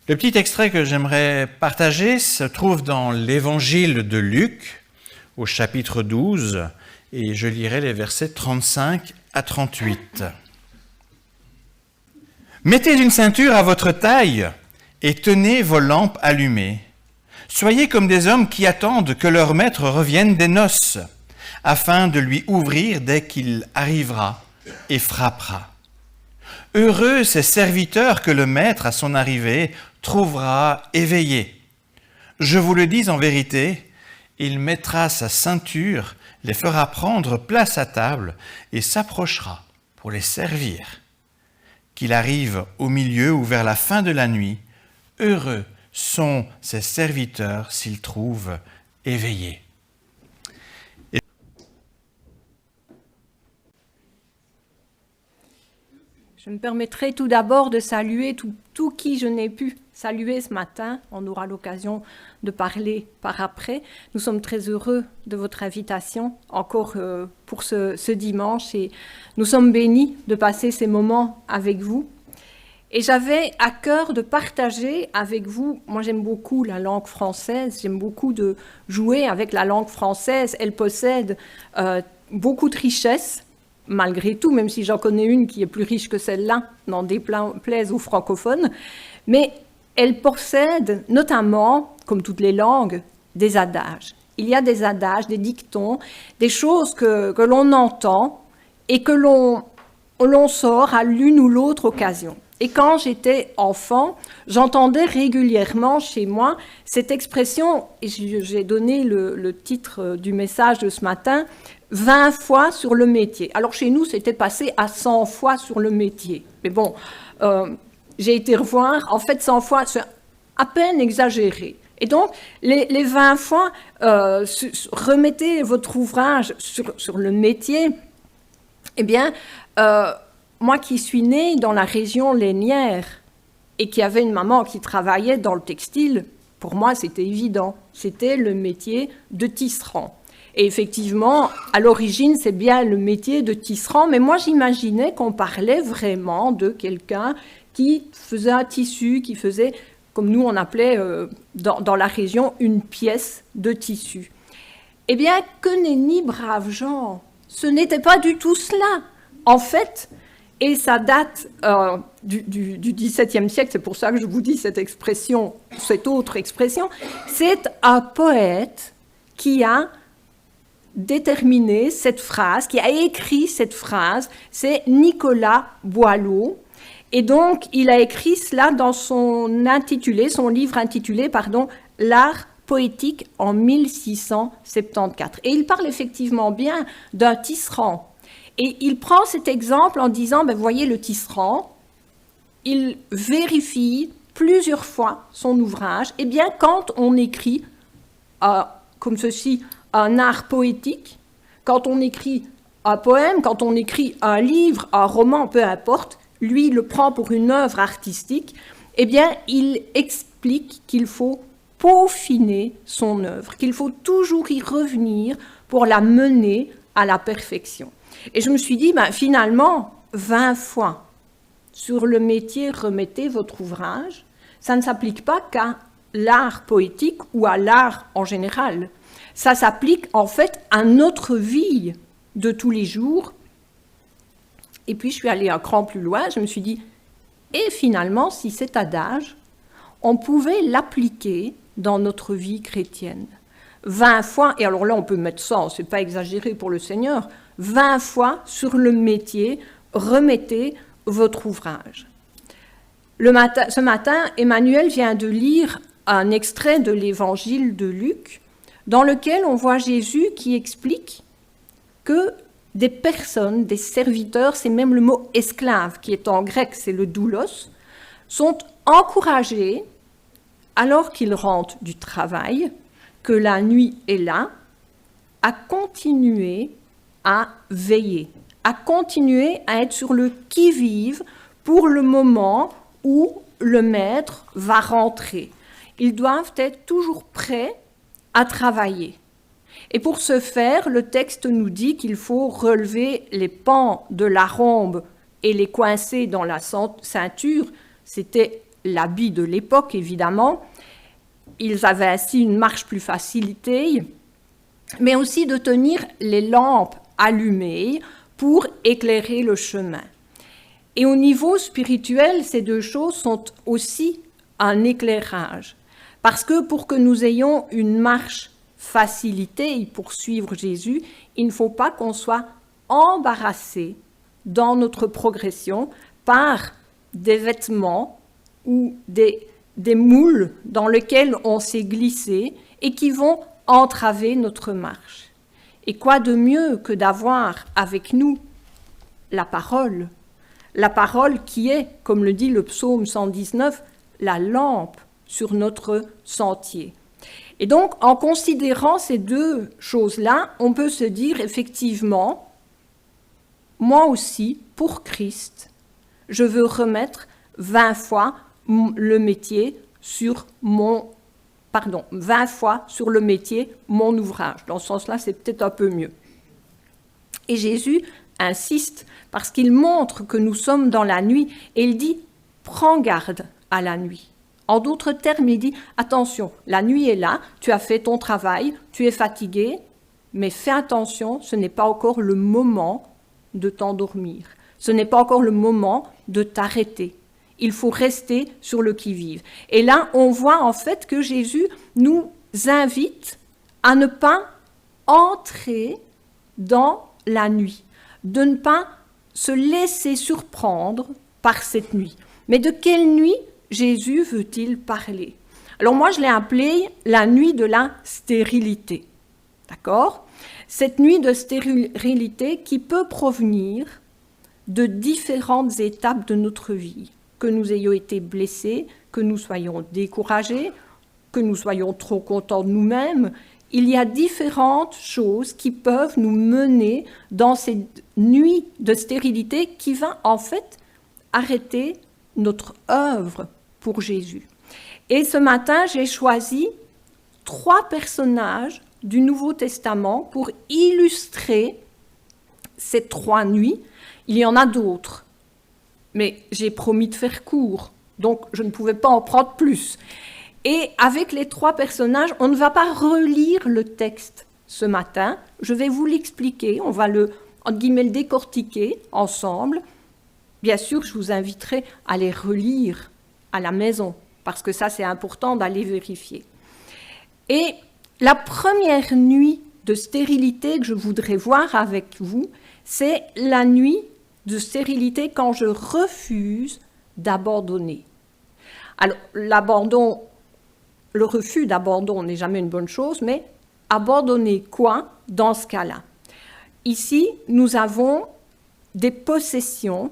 Le petit extrait que j'aimerais partager se trouve dans l'Évangile de Luc, au chapitre 12, et je lirai les versets 35 à 38. « Mettez une ceinture à votre taille et tenez vos lampes allumées. Soyez comme des hommes qui attendent que leur maître revienne des noces, afin de lui ouvrir dès qu'il arrivera et frappera. Heureux ces serviteurs que le maître, à son arrivée, trouvera éveillés. Je vous le dis en vérité, il mettra sa ceinture, les fera prendre place à table et s'approchera pour les servir. Qu'il arrive au milieu ou vers la fin de la nuit, heureux sont ses serviteurs s'ils trouvent éveillés. » Je me permettrai tout d'abord de saluer tout qui je n'ai pu saluer ce matin. On aura l'occasion de parler par après. Nous sommes très heureux de votre invitation encore pour ce dimanche et nous sommes bénis de passer ces moments avec vous. Et j'avais à cœur de partager avec vous, moi j'aime beaucoup la langue française, j'aime beaucoup de jouer avec la langue française. Elle possède beaucoup de richesses. Malgré tout, même si j'en connais une qui est plus riche que celle-là, n'en déplaise aux francophones, mais elle possède notamment, comme toutes les langues, des adages. Il y a des adages, des dictons, des choses que l'on entend et que l'on sort à l'une ou l'autre occasion. Et quand j'étais enfant, j'entendais régulièrement chez moi cette expression, et j'ai donné le titre du message de ce matin, 20 fois sur le métier. Alors chez nous, c'était passé à 100 fois sur le métier. Mais bon, j'ai été revoir, en fait 100 fois, c'est à peine exagéré. Et donc, les 20 fois, remettez votre ouvrage sur le métier. Eh bien, moi qui suis née dans la région lainière et qui avait une maman qui travaillait dans le textile, pour moi, c'était évident. C'était le métier de tisserand. Et effectivement, à l'origine, c'est bien le métier de tisserand, mais moi, j'imaginais qu'on parlait vraiment de quelqu'un qui faisait un tissu, qui faisait, comme nous on appelait dans la région, une pièce de tissu. Eh bien, que nenni, braves gens, ce n'était pas du tout cela. En fait, et ça date du XVIIe siècle, c'est pour ça que je vous dis cette expression, cette autre expression, c'est un poète qui a déterminé cette phrase, qui a écrit cette phrase, c'est Nicolas Boileau. Et donc, il a écrit cela dans son livre intitulé, L'art poétique en 1674. Et il parle effectivement bien d'un tisserand. Et il prend cet exemple en disant, voyez le tisserand, il vérifie plusieurs fois son ouvrage. Eh bien, quand on écrit comme ceci, un art poétique, quand on écrit un poème, quand on écrit un livre, un roman, peu importe, lui, il le prend pour une œuvre artistique, eh bien, il explique qu'il faut peaufiner son œuvre, qu'il faut toujours y revenir pour la mener à la perfection. Et je me suis dit, finalement, 20 fois sur le métier, remettez votre ouvrage, ça ne s'applique pas qu'à l'art poétique ou à l'art en général. Ça s'applique en fait à notre vie de tous les jours. Et puis je suis allée un cran plus loin, je me suis dit, et finalement, si cet adage, on pouvait l'appliquer dans notre vie chrétienne. 20 fois, et alors là on peut mettre 100, c'est pas exagéré pour le Seigneur, 20 fois sur le métier, remettez votre ouvrage. Ce matin, Emmanuel vient de lire un extrait de l'Évangile de Luc, dans lequel on voit Jésus qui explique que des personnes, des serviteurs, c'est même le mot esclave qui est en grec, c'est le doulos, sont encouragés alors qu'ils rentrent du travail, que la nuit est là, à continuer à veiller, à continuer à être sur le qui-vive pour le moment où le maître va rentrer. Ils doivent être toujours prêts à travailler. Et pour ce faire, le texte nous dit qu'il faut relever les pans de la rombe et les coincer dans la ceinture. C'était l'habit de l'époque, évidemment. Ils avaient ainsi une marche plus facilitée, mais aussi de tenir les lampes allumées pour éclairer le chemin. Et au niveau spirituel, ces deux choses sont aussi un éclairage. Parce que pour que nous ayons une marche facilitée pour suivre Jésus, il ne faut pas qu'on soit embarrassé dans notre progression par des vêtements ou des moules dans lesquels on s'est glissé et qui vont entraver notre marche. Et quoi de mieux que d'avoir avec nous la parole qui est, comme le dit le psaume 119, la lampe sur notre sentier. Et donc, en considérant ces deux choses-là, on peut se dire effectivement, moi aussi, pour Christ, je veux remettre 20 fois le métier sur 20 fois sur le métier mon ouvrage. Dans ce sens-là, c'est peut-être un peu mieux. Et Jésus insiste parce qu'il montre que nous sommes dans la nuit et il dit « prends garde à la nuit ». En d'autres termes, il dit « attention, la nuit est là, tu as fait ton travail, tu es fatigué, mais fais attention, ce n'est pas encore le moment de t'endormir. Ce n'est pas encore le moment de t'arrêter. Il faut rester sur le qui-vive. » Et là, on voit en fait que Jésus nous invite à ne pas entrer dans la nuit, de ne pas se laisser surprendre par cette nuit. Mais de quelle nuit Jésus veut-il parler? Alors moi, je l'ai appelée la nuit de la stérilité. D'accord? Cette nuit de stérilité qui peut provenir de différentes étapes de notre vie. Que nous ayons été blessés, que nous soyons découragés, que nous soyons trop contents de nous-mêmes. Il y a différentes choses qui peuvent nous mener dans cette nuit de stérilité qui va en fait arrêter notre œuvre pour Jésus. Et ce matin, j'ai choisi 3 personnages du Nouveau Testament pour illustrer ces 3 nuits. Il y en a d'autres, mais j'ai promis de faire court, donc je ne pouvais pas en prendre plus. Et avec les 3 personnages, on ne va pas relire le texte ce matin, je vais vous l'expliquer, on va le, entre guillemets, le décortiquer ensemble. Bien sûr, je vous inviterai à les relire à la maison, parce que ça, c'est important d'aller vérifier. Et la première nuit de stérilité que je voudrais voir avec vous, c'est la nuit de stérilité quand je refuse d'abandonner. Alors, le refus d'abandon n'est jamais une bonne chose, mais abandonner quoi dans ce cas-là? Ici, nous avons des possessions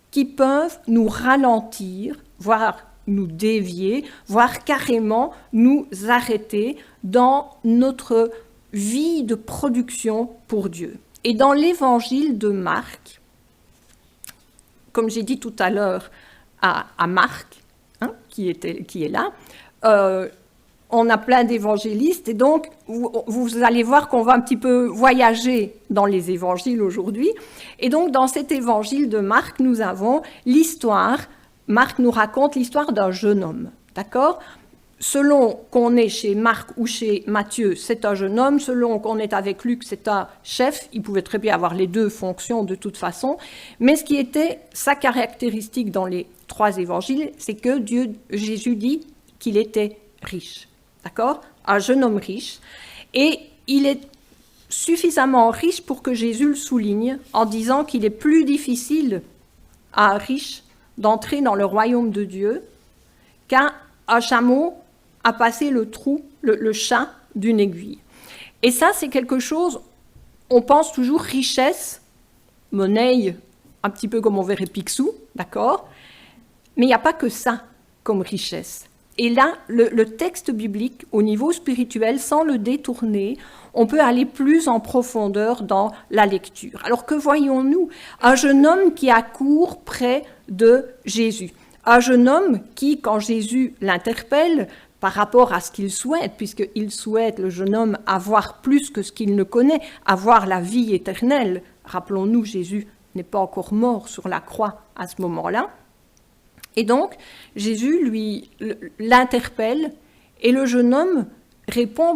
qui peuvent nous ralentir, voire nous dévier, voire carrément nous arrêter dans notre vie de production pour Dieu. Et dans l'évangile de Marc, comme j'ai dit tout à l'heure à Marc, qui est là, on a plein d'évangélistes, et donc vous allez voir qu'on va un petit peu voyager dans les évangiles aujourd'hui. Et donc dans cet évangile de Marc, nous avons l'histoire, Marc nous raconte l'histoire d'un jeune homme, d'accord ? Selon qu'on est chez Marc ou chez Matthieu, c'est un jeune homme. Selon qu'on est avec Luc, c'est un chef. Il pouvait très bien avoir les deux fonctions de toute façon. Mais ce qui était sa caractéristique dans les 3 évangiles, c'est que Jésus dit qu'il était riche. D'accord ? Un jeune homme riche. Et il est suffisamment riche pour que Jésus le souligne en disant qu'il est plus difficile à un riche d'entrer dans le royaume de Dieu qu'à un chameau à passer le chat d'une aiguille. Et ça, c'est quelque chose, on pense toujours richesse, monnaie, un petit peu comme on verrait Picsou, d'accord ? Mais il n'y a pas que ça comme richesse. Et là, le texte biblique, au niveau spirituel, sans le détourner, on peut aller plus en profondeur dans la lecture. Alors que voyons-nous ? Un jeune homme qui accourt près de Jésus. Un jeune homme qui, quand Jésus l'interpelle, par rapport à ce qu'il souhaite, puisqu'il souhaite, le jeune homme, avoir plus que ce qu'il ne connaît, avoir la vie éternelle. Rappelons-nous, Jésus n'est pas encore mort sur la croix à ce moment-là. Et donc, Jésus l'interpelle et le jeune homme répond,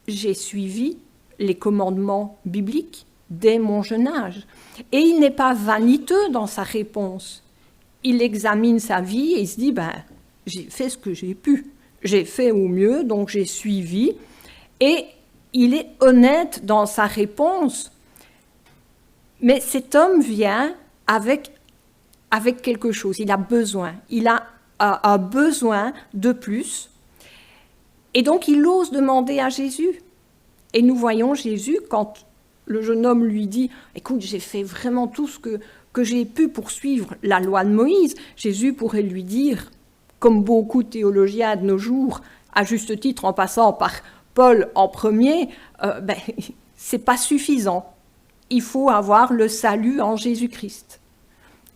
j'ai suivi les commandements bibliques dès mon jeune âge. Et il n'est pas vaniteux dans sa réponse. Il examine sa vie et il se dit, j'ai fait ce que j'ai pu. J'ai fait au mieux, donc j'ai suivi. Et il est honnête dans sa réponse. Mais cet homme vient avec quelque chose. Il a besoin. Il a un besoin de plus. Et donc, il ose demander à Jésus. Et nous voyons Jésus, quand le jeune homme lui dit « Écoute, j'ai fait vraiment tout ce que j'ai pu pour suivre la loi de Moïse », Jésus pourrait lui dire, comme beaucoup de théologiens de nos jours, à juste titre en passant par Paul en premier, c'est pas suffisant. Il faut avoir le salut en Jésus-Christ.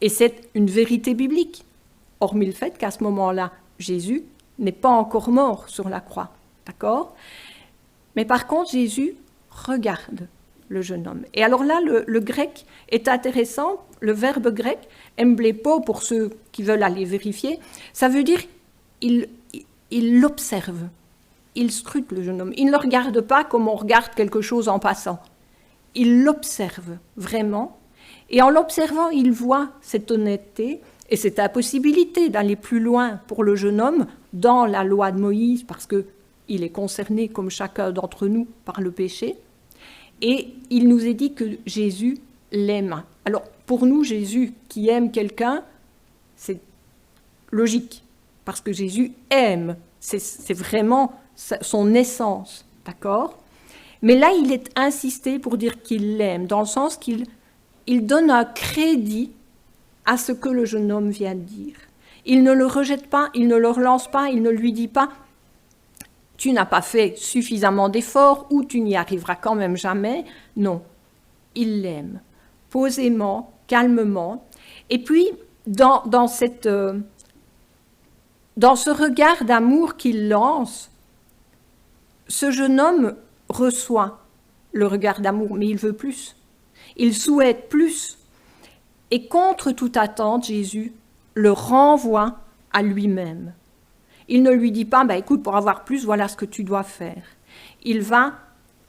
Et c'est une vérité biblique, hormis le fait qu'à ce moment-là, Jésus n'est pas encore mort sur la croix. D'accord ? Mais par contre, Jésus regarde le jeune homme. Et alors là, le grec est intéressant. Le verbe grec, emblépo, pour ceux qui veulent aller vérifier, ça veut dire il l'observe, il scrute le jeune homme. Il ne le regarde pas comme on regarde quelque chose en passant. Il l'observe vraiment. Et en l'observant, il voit cette honnêteté et cette impossibilité d'aller plus loin pour le jeune homme dans la loi de Moïse, parce qu'il est concerné, comme chacun d'entre nous, par le péché. Et il nous est dit que Jésus l'aime. Alors, pour nous, Jésus qui aime quelqu'un, c'est logique, parce que Jésus aime. C'est vraiment son essence, d'accord ? Mais là, il est insisté pour dire qu'il l'aime, dans le sens qu'il donne un crédit à ce que le jeune homme vient de dire. Il ne le rejette pas, il ne le relance pas, il ne lui dit pas « tu n'as pas fait suffisamment d'efforts » ou « tu n'y arriveras quand même jamais ». Non, il l'aime, posément, calmement. Et puis, dans ce regard d'amour qu'il lance, ce jeune homme reçoit le regard d'amour, mais il veut plus. Il souhaite plus. Et contre toute attente, Jésus le renvoie à lui-même. Il ne lui dit pas, écoute, pour avoir plus, voilà ce que tu dois faire. Il va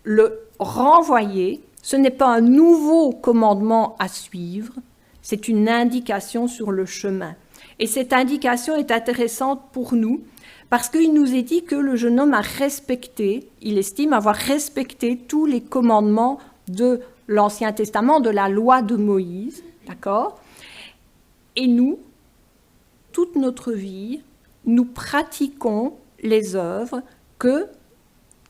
le renvoyer. Ce n'est pas un nouveau commandement à suivre, c'est une indication sur le chemin. Et cette indication est intéressante pour nous, parce qu'il nous est dit que le jeune homme a respecté, il estime avoir respecté tous les commandements de l'Ancien Testament, de la loi de Moïse, d'accord ? Et nous, toute notre vie, nous pratiquons les œuvres que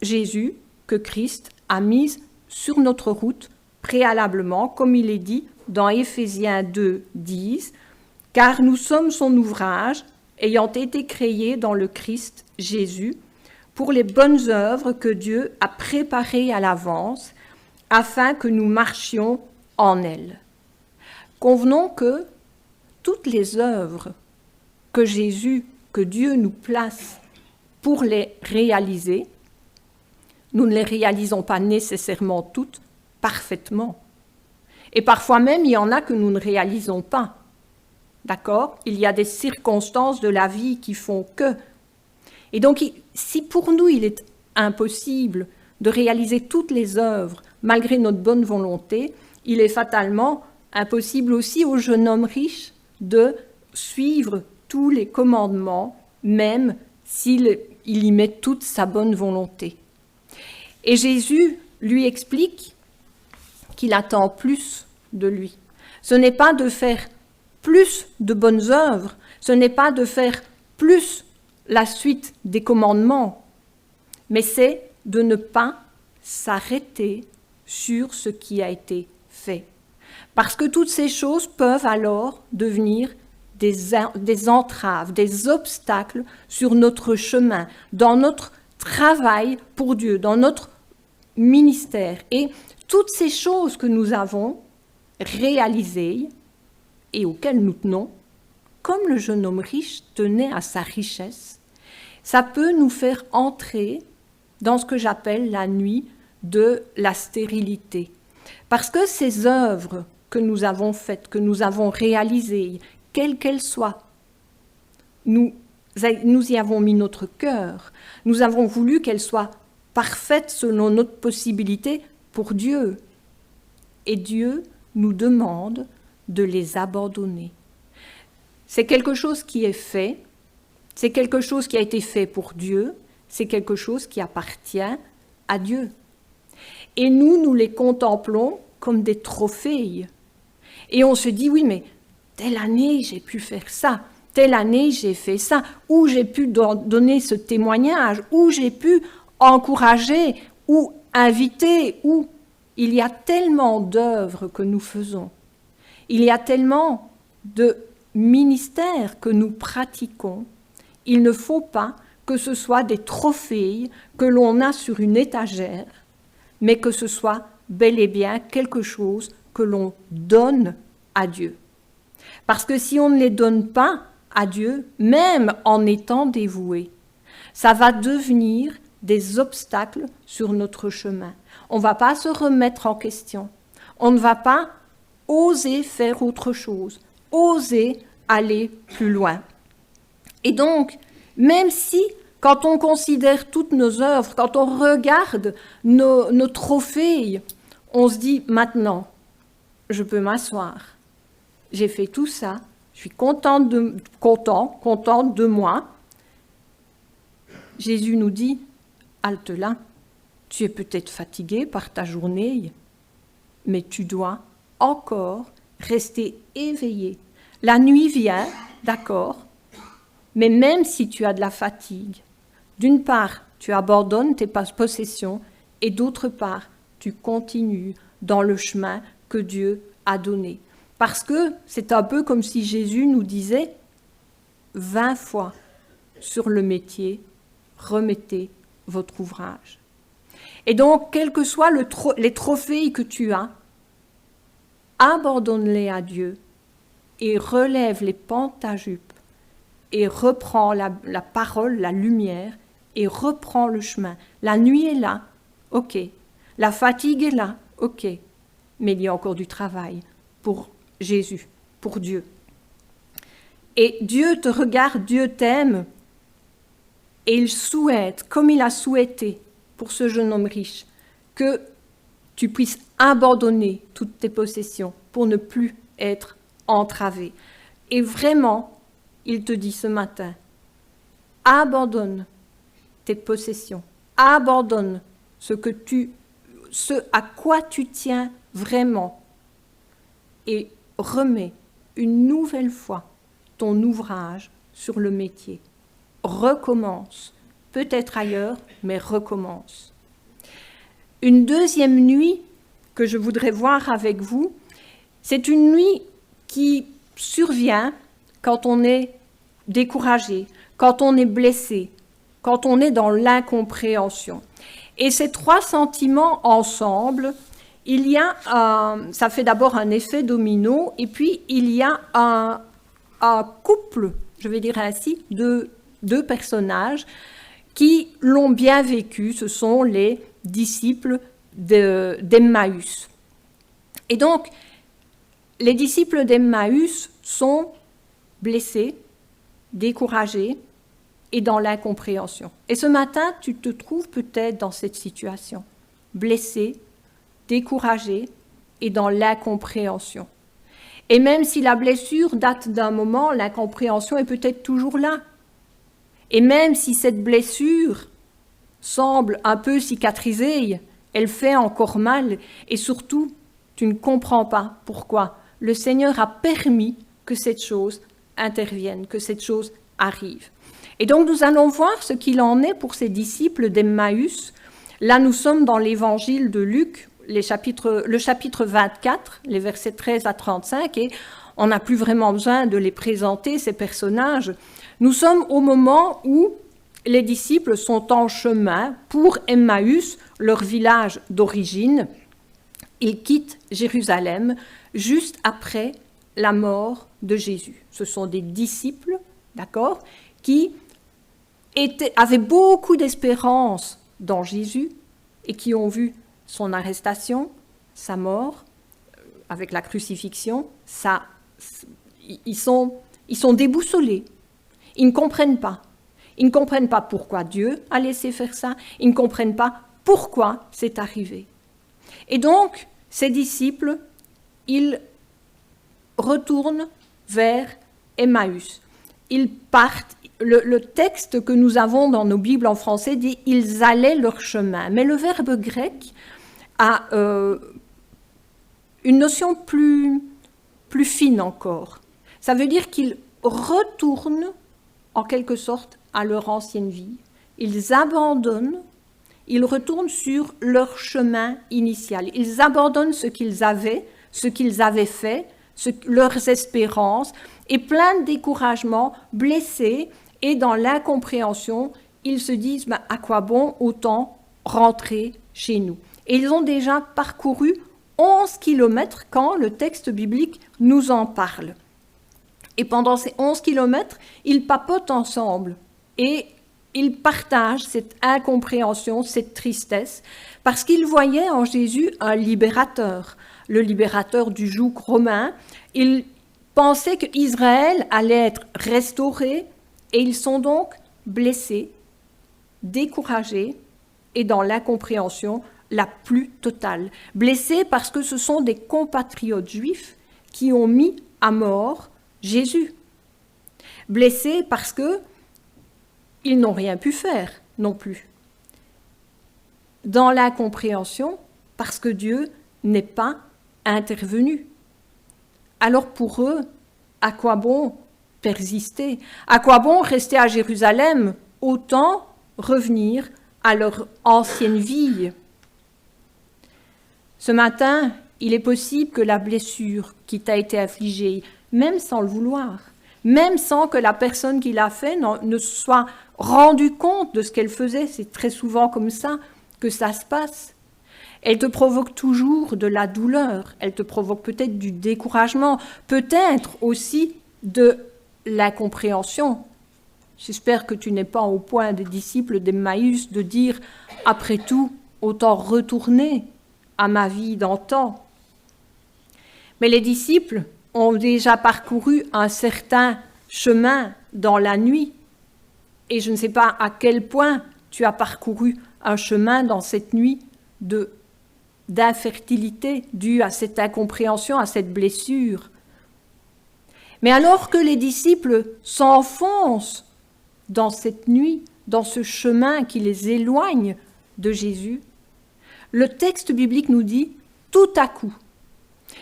Jésus, que Christ a mises sur notre route préalablement, comme il est dit dans Éphésiens 2, 10, « Car nous sommes son ouvrage, ayant été créés dans le Christ Jésus, pour les bonnes œuvres que Dieu a préparées à l'avance, afin que nous marchions en elles. » Convenons que toutes les œuvres que Dieu nous place pour les réaliser, nous ne les réalisons pas nécessairement toutes parfaitement. Et parfois même, il y en a que nous ne réalisons pas. D'accord ? Il y a des circonstances de la vie qui font que. Et donc, si pour nous, il est impossible de réaliser toutes les œuvres malgré notre bonne volonté, il est fatalement impossible aussi au jeune homme riche de suivre tous les commandements, même s'il y met toute sa bonne volonté. Et Jésus lui explique qu'il attend plus de lui. Ce n'est pas de faire plus de bonnes œuvres, ce n'est pas de faire plus la suite des commandements, mais c'est de ne pas s'arrêter sur ce qui a été fait. Parce que toutes ces choses peuvent alors devenir des entraves, des obstacles sur notre chemin, dans notre travail pour Dieu, dans notre ministère. Et toutes ces choses que nous avons réalisées et auxquelles nous tenons, comme le jeune homme riche tenait à sa richesse, ça peut nous faire entrer dans ce que j'appelle la nuit de la stérilité. Parce que ces œuvres que nous avons faites, que nous avons réalisées, quelles qu'elles soient, nous y avons mis notre cœur. Nous avons voulu qu'elle soit parfaite selon notre possibilité pour Dieu. Et Dieu nous demande de les abandonner. C'est quelque chose qui est fait, c'est quelque chose qui a été fait pour Dieu, c'est quelque chose qui appartient à Dieu. Et nous les contemplons comme des trophées. Et on se dit, oui, mais telle année, j'ai pu faire ça, telle année, j'ai fait ça, ou j'ai pu donner ce témoignage, ou j'ai pu encourager, ou inviter, ou il y a tellement d'œuvres que nous faisons. Il y a tellement de ministères que nous pratiquons. Il ne faut pas que ce soit des trophées que l'on a sur une étagère, mais que ce soit bel et bien quelque chose que l'on donne à Dieu. Parce que si on ne les donne pas à Dieu, même en étant dévoué, ça va devenir des obstacles sur notre chemin. On ne va pas se remettre en question. On ne va pas oser faire autre chose, oser aller plus loin. Et donc, même si, quand on considère toutes nos œuvres, quand on regarde nos trophées, on se dit, maintenant, je peux m'asseoir. J'ai fait tout ça, je suis contente de moi. Jésus nous dit, halte là, tu es peut-être fatigué par ta journée, mais tu dois encore rester éveillé. La nuit vient, d'accord, mais même si tu as de la fatigue, d'une part, tu abandonnes tes possessions et d'autre part, tu continues dans le chemin que Dieu a donné. Parce que c'est un peu comme si Jésus nous disait 20 fois sur le métier, remettez votre ouvrage. Et donc, quels que soient les trophées que tu as, abandonne-les à Dieu et relève les pans de ta jupe et reprends la parole, la lumière et reprends le chemin. La nuit est là, ok. La fatigue est là, ok. Mais il y a encore du travail pour Jésus, pour Dieu. Et Dieu te regarde, Dieu t'aime et il souhaite, comme il a souhaité pour ce jeune homme riche, que tu puisses abandonner toutes tes possessions pour ne plus être entravé. Et vraiment, il te dit ce matin, abandonne tes possessions, abandonne ce à quoi tu tiens vraiment et remets une nouvelle fois ton ouvrage sur le métier. Recommence, peut-être ailleurs, mais recommence. Une deuxième nuit que je voudrais voir avec vous, c'est une nuit qui survient quand on est découragé, quand on est blessé, quand on est dans l'incompréhension. Et ces trois sentiments ensemble, il y a ça fait d'abord un effet domino, et puis il y a un couple, je vais dire ainsi, de deux personnages qui l'ont bien vécu, ce sont les disciples d'Emmaüs. Et donc, les disciples d'Emmaüs sont blessés, découragés et dans l'incompréhension. Et ce matin, tu te trouves peut-être dans cette situation, blessé, découragé et dans l'incompréhension. Et même si la blessure date d'un moment, l'incompréhension est peut-être toujours là. Et même si cette blessure semble un peu cicatrisée, elle fait encore mal et surtout, tu ne comprends pas pourquoi le Seigneur a permis que cette chose intervienne, que cette chose arrive. Et donc nous allons voir ce qu'il en est pour ces disciples d'Emmaüs. Là, nous sommes dans l'évangile de Luc, le chapitre 24, les versets 13 à 35, et on n'a plus vraiment besoin de les présenter, ces personnages. Nous sommes au moment où les disciples sont en chemin pour Emmaüs, leur village d'origine. Ils quittent Jérusalem juste après la mort de Jésus. Ce sont des disciples, d'accord, qui avaient beaucoup d'espérance dans Jésus et qui ont vu son arrestation, sa mort, avec la crucifixion, ils sont déboussolés. Ils ne comprennent pas. Ils ne comprennent pas pourquoi Dieu a laissé faire ça. Ils ne comprennent pas pourquoi c'est arrivé. Et donc, ces disciples, ils retournent vers Emmaüs. Ils partent. Le texte que nous avons dans nos Bibles en français dit « ils allaient leur chemin ». Mais le verbe grec a une notion plus fine encore. Ça veut dire qu'ils retournent en quelque sorte à leur ancienne vie. Ils abandonnent, ils retournent sur leur chemin initial. Ils abandonnent ce qu'ils avaient fait, leurs espérances, et plein de découragement, blessés, et dans l'incompréhension, ils se disent « à quoi bon autant rentrer chez nous ?» Et ils ont déjà parcouru 11 kilomètres quand le texte biblique nous en parle. Et pendant ces 11 kilomètres, ils papotent ensemble et ils partagent cette incompréhension, cette tristesse, parce qu'ils voyaient en Jésus un libérateur, le libérateur du joug romain. Ils pensaient qu'Israël allait être restauré et ils sont donc blessés, découragés et dans l'incompréhension la plus totale. Blessés parce que ce sont des compatriotes juifs qui ont mis à mort Jésus. Blessés parce qu'ils n'ont rien pu faire non plus. Dans l'incompréhension, parce que Dieu n'est pas intervenu. Alors pour eux, à quoi bon persister? À quoi bon rester à Jérusalem? Autant revenir à leur ancienne vie. Ce matin, il est possible que la blessure qui t'a été affligée, même sans le vouloir, même sans que la personne qui l'a fait ne se soit rendue compte de ce qu'elle faisait, c'est très souvent comme ça que ça se passe. Elle te provoque toujours de la douleur, elle te provoque peut-être du découragement, peut-être aussi de l'incompréhension. J'espère que tu n'es pas au point des disciples d'Emmaüs de dire « après tout, autant retourner à ma vie d'antan ». Mais les disciples ont déjà parcouru un certain chemin dans la nuit. Et je ne sais pas à quel point tu as parcouru un chemin dans cette nuit d'infertilité due à cette incompréhension, à cette blessure. Mais alors que les disciples s'enfoncent dans cette nuit, dans ce chemin qui les éloigne de Jésus, le texte biblique nous dit « tout à coup ».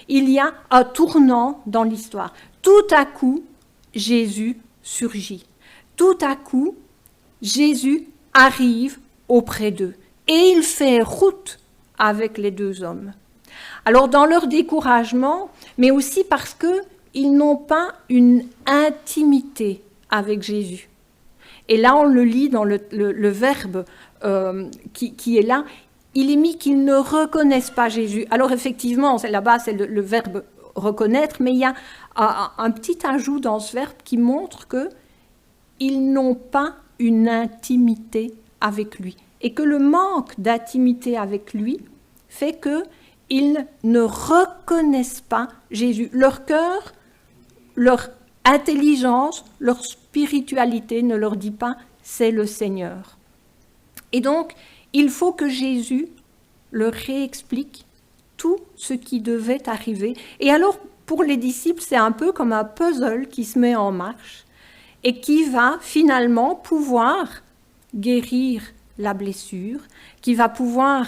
Il y a un tournant dans l'histoire. Tout à coup, Jésus surgit. Tout à coup, Jésus arrive auprès d'eux. Et il fait route avec les deux hommes. Alors dans leur découragement, mais aussi parce qu'ils n'ont pas une intimité avec Jésus. Et là, on le lit dans le verbe qui est là. Il est mis qu'ils ne reconnaissent pas Jésus. Alors effectivement, là-bas, c'est le verbe reconnaître, mais il y a un petit ajout dans ce verbe qui montre qu'ils n'ont pas une intimité avec lui. Et que le manque d'intimité avec lui fait qu'ils ne reconnaissent pas Jésus. Leur cœur, leur intelligence, leur spiritualité ne leur dit pas « c'est le Seigneur ». Et donc, il faut que Jésus leur réexplique tout ce qui devait arriver. Et alors, pour les disciples, c'est un peu comme un puzzle qui se met en marche et qui va finalement pouvoir guérir la blessure, qui va pouvoir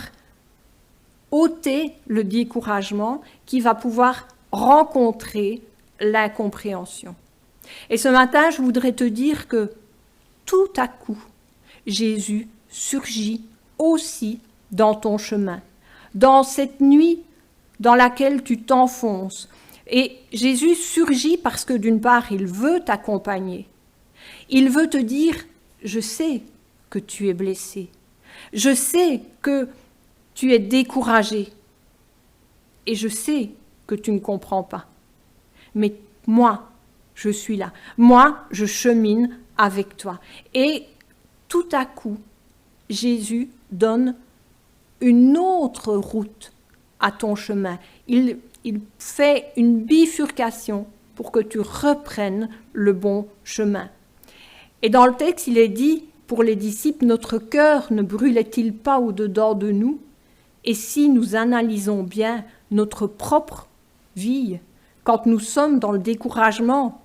ôter le découragement, qui va pouvoir rencontrer l'incompréhension. Et ce matin, je voudrais te dire que tout à coup, Jésus surgit aussi dans ton chemin, dans cette nuit dans laquelle tu t'enfonces. Et Jésus surgit parce que d'une part, il veut t'accompagner. Il veut te dire, je sais que tu es blessé. Je sais que tu es découragé. Et je sais que tu ne comprends pas. Mais moi, je suis là. Moi, je chemine avec toi. Et tout à coup, Jésus donne une autre route à ton chemin. Il fait une bifurcation pour que tu reprennes le bon chemin. Et dans le texte, il est dit pour les disciples, notre cœur ne brûlait-il pas au-dedans de nous? Et si nous analysons bien notre propre vie, quand nous sommes dans le découragement,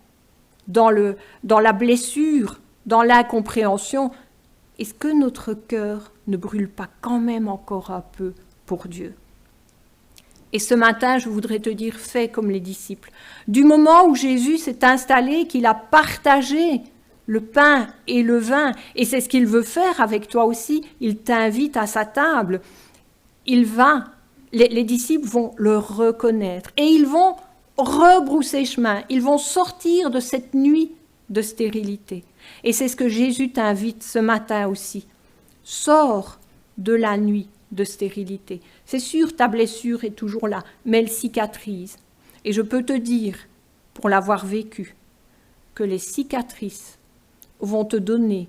dans la blessure, dans l'incompréhension, est-ce que notre cœur ne brûle pas quand même encore un peu pour Dieu? Et ce matin, je voudrais te dire, fais comme les disciples. Du moment où Jésus s'est installé, qu'il a partagé le pain et le vin, et c'est ce qu'il veut faire avec toi aussi, il t'invite à sa table, les disciples vont le reconnaître et ils vont rebrousser chemin, ils vont sortir de cette nuit de stérilité. Et c'est ce que Jésus t'invite ce matin aussi. Sors de la nuit de stérilité. C'est sûr, ta blessure est toujours là, mais elle cicatrise. Et je peux te dire, pour l'avoir vécu, que les cicatrices vont te donner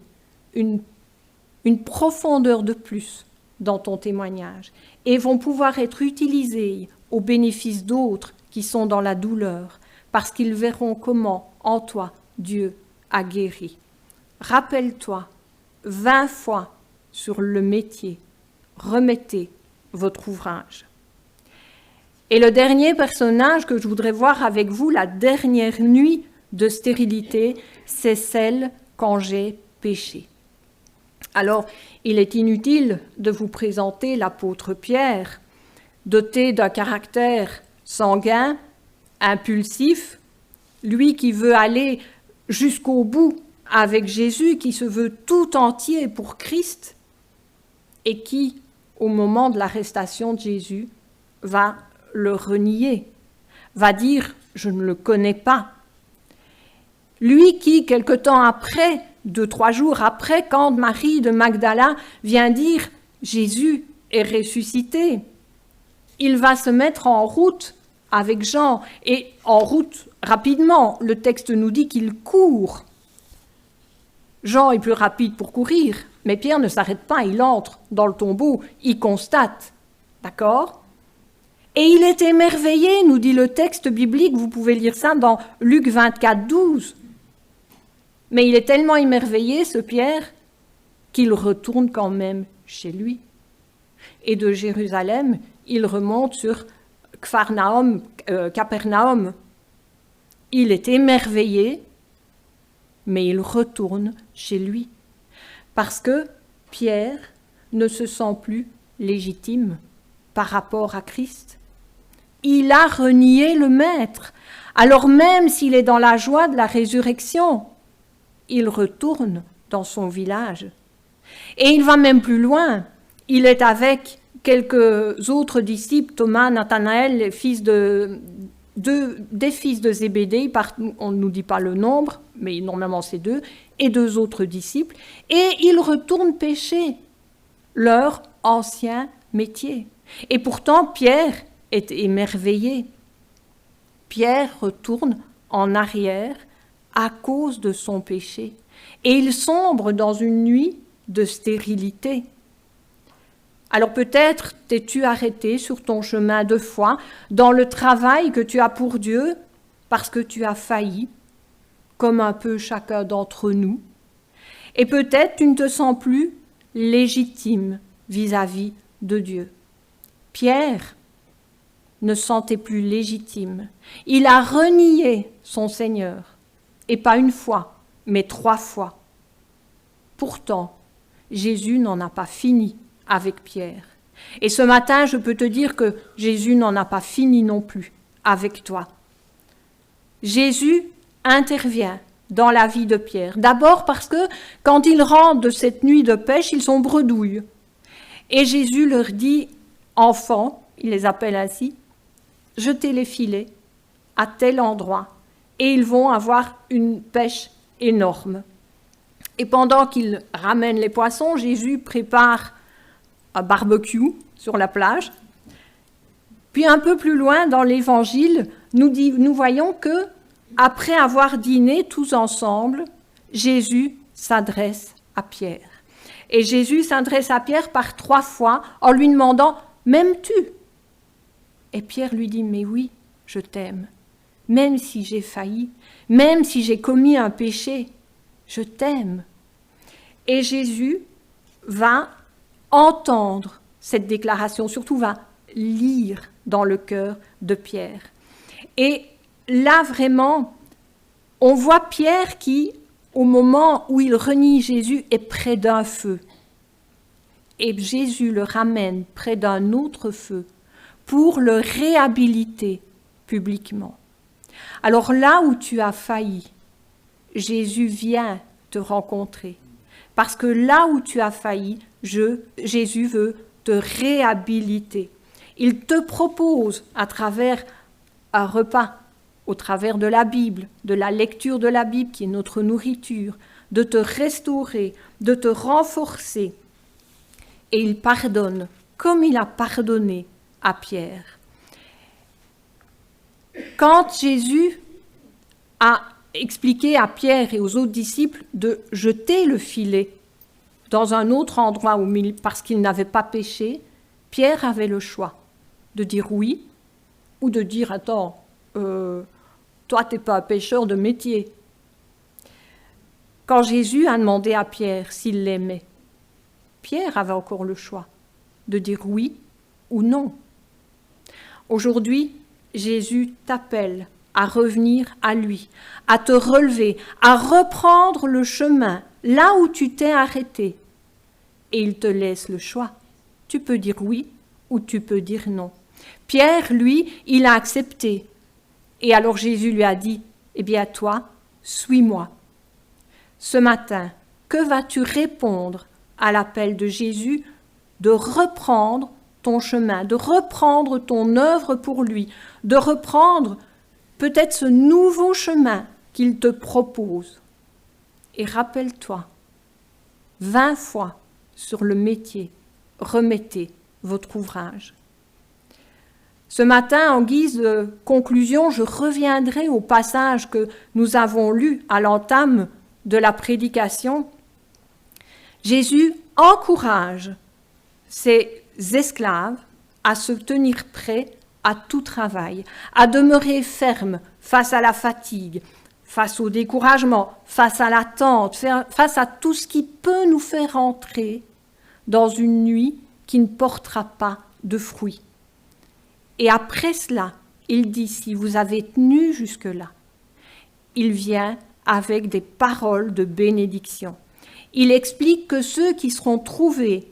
une profondeur de plus dans ton témoignage et vont pouvoir être utilisées au bénéfice d'autres qui sont dans la douleur, parce qu'ils verront comment, en toi, Dieu a guéri. Rappelle-toi, 20 fois sur le métier, remettez votre ouvrage. Et le dernier personnage que je voudrais voir avec vous, la dernière nuit de stérilité, c'est celle quand j'ai péché. Alors, il est inutile de vous présenter l'apôtre Pierre, doté d'un caractère sanguin, impulsif, lui qui veut aller jusqu'au bout avec Jésus, qui se veut tout entier pour Christ, et qui, au moment de l'arrestation de Jésus, va le renier, va dire « je ne le connais pas ». Lui qui, quelque temps après, 2-3 jours après, quand Marie de Magdala vient dire « Jésus est ressuscité », il va se mettre en route avec Jean, et en route rapidement. Le texte nous dit qu'il court. Jean est plus rapide pour courir, mais Pierre ne s'arrête pas, il entre dans le tombeau, il constate. D'accord ? Et il est émerveillé, nous dit le texte biblique, vous pouvez lire ça dans Luc 24, 12. Mais il est tellement émerveillé, ce Pierre, qu'il retourne quand même chez lui. Et de Jérusalem, il remonte sur Capernaum. Il est émerveillé, mais il retourne chez lui. Parce que Pierre ne se sent plus légitime par rapport à Christ. Il a renié le Maître. Alors même s'il est dans la joie de la résurrection, il retourne dans son village. Et il va même plus loin. Il est avec quelques autres disciples, Thomas, Nathanaël, des fils de Zébédée, on ne nous dit pas le nombre, mais normalement c'est 2, et 2 autres disciples, et ils retournent pêcher leur ancien métier. Et pourtant, Pierre est émerveillé. Pierre retourne en arrière à cause de son péché, et il sombre dans une nuit de stérilité. Alors peut-être t'es-tu arrêté sur ton chemin de foi, dans le travail que tu as pour Dieu, parce que tu as failli, comme un peu chacun d'entre nous. Et peut-être tu ne te sens plus légitime vis-à-vis de Dieu. Pierre ne se sentait plus légitime. Il a renié son Seigneur, et pas une fois, mais 3 fois. Pourtant, Jésus n'en a pas fini avec Pierre. Et ce matin, je peux te dire que Jésus n'en a pas fini non plus avec toi. Jésus intervient dans la vie de Pierre. D'abord parce que quand ils rentrent de cette nuit de pêche, ils sont bredouilles. Et Jésus leur dit, enfants, il les appelle ainsi, jetez les filets à tel endroit et ils vont avoir une pêche énorme. Et pendant qu'ils ramènent les poissons, Jésus prépare un barbecue sur la plage. Puis un peu plus loin dans l'évangile, nous voyons que après avoir dîné tous ensemble, Jésus s'adresse à Pierre. Et Jésus s'adresse à Pierre par 3 fois en lui demandant « M'aimes-tu » Et Pierre lui dit « Mais oui, je t'aime. Même si j'ai failli, même si j'ai commis un péché, je t'aime. Et Jésus va entendre cette déclaration, surtout va lire dans le cœur de Pierre. Et là, vraiment, on voit Pierre qui, au moment où il renie Jésus, est près d'un feu. Et Jésus le ramène près d'un autre feu pour le réhabiliter publiquement. Alors là où tu as failli, Jésus vient te rencontrer. Parce que là où tu as failli, Jésus veut te réhabiliter. Il te propose, à travers un repas, au travers de la Bible, de la lecture de la Bible qui est notre nourriture, de te restaurer, de te renforcer. Et il pardonne, comme il a pardonné à Pierre. Quand Jésus a expliqué à Pierre et aux autres disciples de jeter le filet dans un autre endroit parce qu'ils n'avaient pas péché, Pierre avait le choix de dire oui ou de dire « Attends, toi, tu n'es pas un pêcheur de métier ». Quand Jésus a demandé à Pierre s'il l'aimait, Pierre avait encore le choix de dire oui ou non. Aujourd'hui, Jésus t'appelle à revenir à lui, à te relever, à reprendre le chemin là où tu t'es arrêté. Et il te laisse le choix. Tu peux dire oui ou tu peux dire non. Pierre, lui, il a accepté. Et alors Jésus lui a dit, « Eh bien toi, suis-moi. » Ce matin, que vas-tu répondre à l'appel de Jésus de reprendre ton chemin, de reprendre ton œuvre pour lui, de reprendre peut-être ce nouveau chemin qu'il te propose. Et rappelle-toi, 20 fois sur le métier, remettez votre ouvrage. Ce matin, en guise de conclusion, je reviendrai au passage que nous avons lu à l'entame de la prédication. Jésus encourage ses esclaves à se tenir prêts à tout travail, à demeurer fermes face à la fatigue, face au découragement, face à l'attente, face à tout ce qui peut nous faire entrer dans une nuit qui ne portera pas de fruits. Et après cela, il dit, si vous avez tenu jusque-là, il vient avec des paroles de bénédiction. Il explique que ceux qui seront trouvés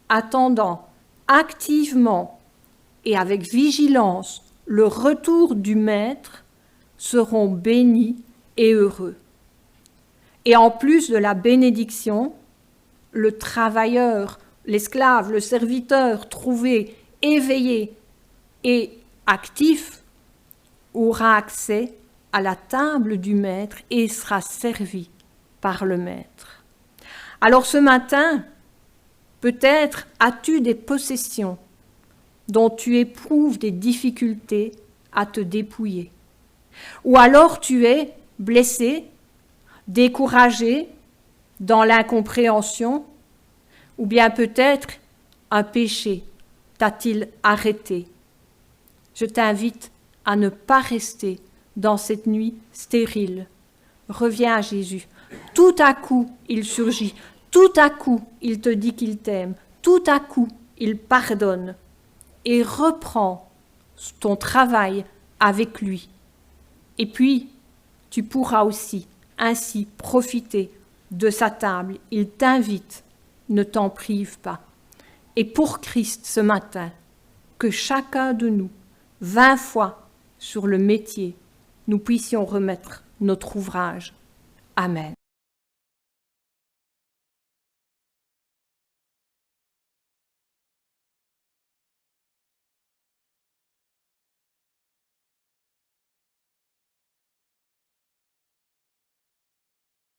attendant activement et avec vigilance le retour du Maître seront bénis et heureux. Et en plus de la bénédiction, le travailleur, l'esclave, le serviteur trouvé, éveillé et actif aura accès à la table du Maître et sera servi par le Maître. Alors ce matin, peut-être as-tu des possessions dont tu éprouves des difficultés à te dépouiller. Ou alors tu es blessé, découragé, dans l'incompréhension, ou bien peut-être un péché t'a-t-il arrêté. Je t'invite à ne pas rester dans cette nuit stérile. Reviens à Jésus. Tout à coup, il surgit. Tout à coup, il te dit qu'il t'aime. Tout à coup, il pardonne. Et reprends ton travail avec lui. Et puis, tu pourras aussi ainsi profiter de sa table. Il t'invite, ne t'en prive pas. Et pour Christ ce matin, que chacun de nous, 20 fois sur le métier, nous puissions remettre notre ouvrage. Amen.